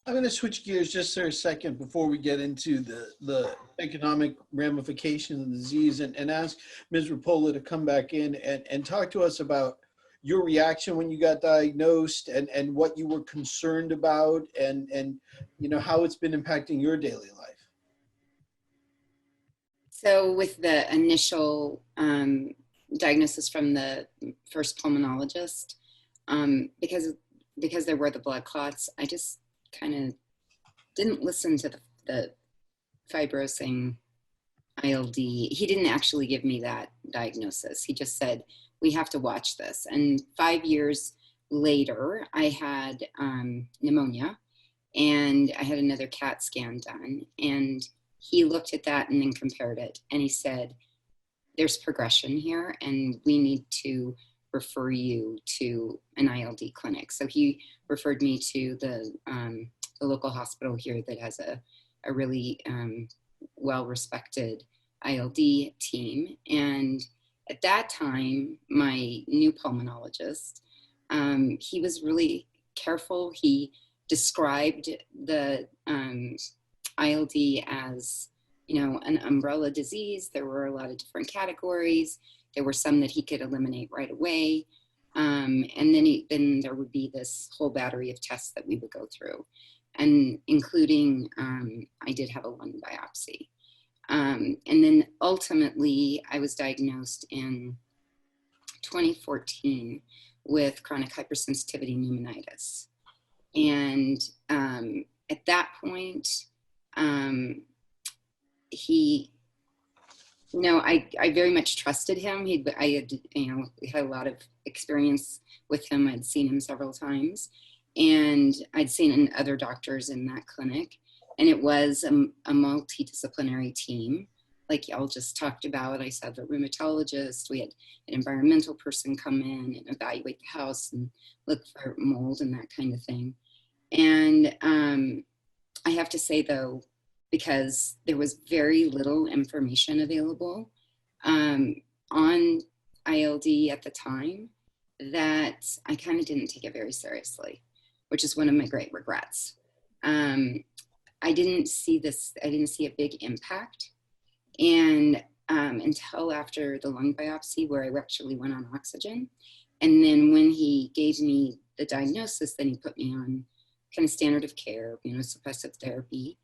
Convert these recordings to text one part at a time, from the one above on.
I'm going to switch gears just for a second before we get into the economic ramifications of the disease and ask Ms. Repola to come back in and talk to us about your reaction when you got diagnosed and what you were concerned about and you know how it's been impacting your daily life. So with the initial diagnosis from the first pulmonologist, because there were the blood clots, I just kind of didn't listen to the fibrosing ILD. He didn't actually give me that diagnosis. He just said, we have to watch this. And 5 years later, I had pneumonia, and I had another CAT scan done. And he looked at that and then compared it. And he said, there's progression here, and we need to refer you to an ILD clinic. So he referred me to the local hospital here that has a really well-respected ILD team. And at that time, my new pulmonologist, he was really careful. He described the ILD as, you know, an umbrella disease. There were a lot of different categories. There were some that he could eliminate right away. And then there would be this whole battery of tests that we would go through, and including, I did have a lung biopsy. And then ultimately I was diagnosed in 2014 with chronic hypersensitivity pneumonitis. And at that point, he, you know, I very much trusted him. I had, you know, had a lot of experience with him. I'd seen him several times, and I'd seen other doctors in that clinic. And it was a multidisciplinary team, like y'all just talked about. I saw the rheumatologist, we had an environmental person come in and evaluate the house and look for mold and that kind of thing. And I have to say though, because there was very little information available on ILD at the time, that I kind of didn't take it very seriously, which is one of my great regrets. I didn't see a big impact. And until after the lung biopsy, where I actually went on oxygen. And then when he gave me the diagnosis, then he put me on kind of standard of care, you know, suppressive therapy.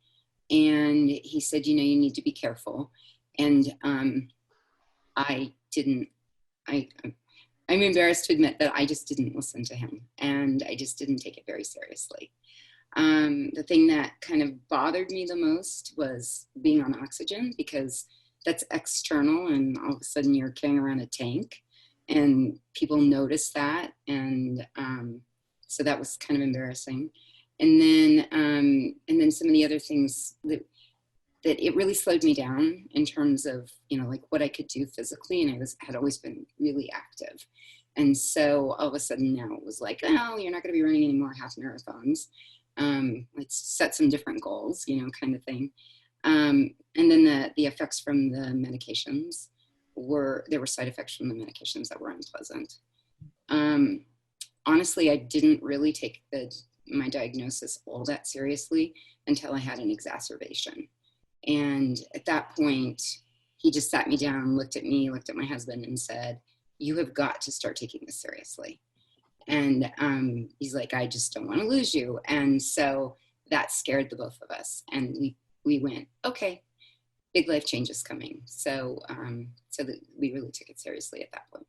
And he said, you know, you need to be careful. And I'm embarrassed to admit that I just didn't listen to him, and I just didn't take it very seriously. The thing that kind of bothered me the most was being on oxygen, because that's external, and all of a sudden you're carrying around a tank and people notice that. And so that was kind of embarrassing. And then some of the other things that it really slowed me down in terms of, you know, like what I could do physically. And I had always been really active. And so all of a sudden now it was like, oh, you're not going to be running any more half marathons. Let's set some different goals, you know, kind of thing. And then the effects from the medications there were side effects from the medications that were unpleasant. Honestly, I didn't really take my diagnosis all that seriously until I had an exacerbation. And at that point, he just sat me down, looked at me, looked at my husband, and said, you have got to start taking this seriously. And he's like, I just don't want to lose you. And so that scared the both of us. And we went, okay, big life change is coming. So that we really took it seriously at that point.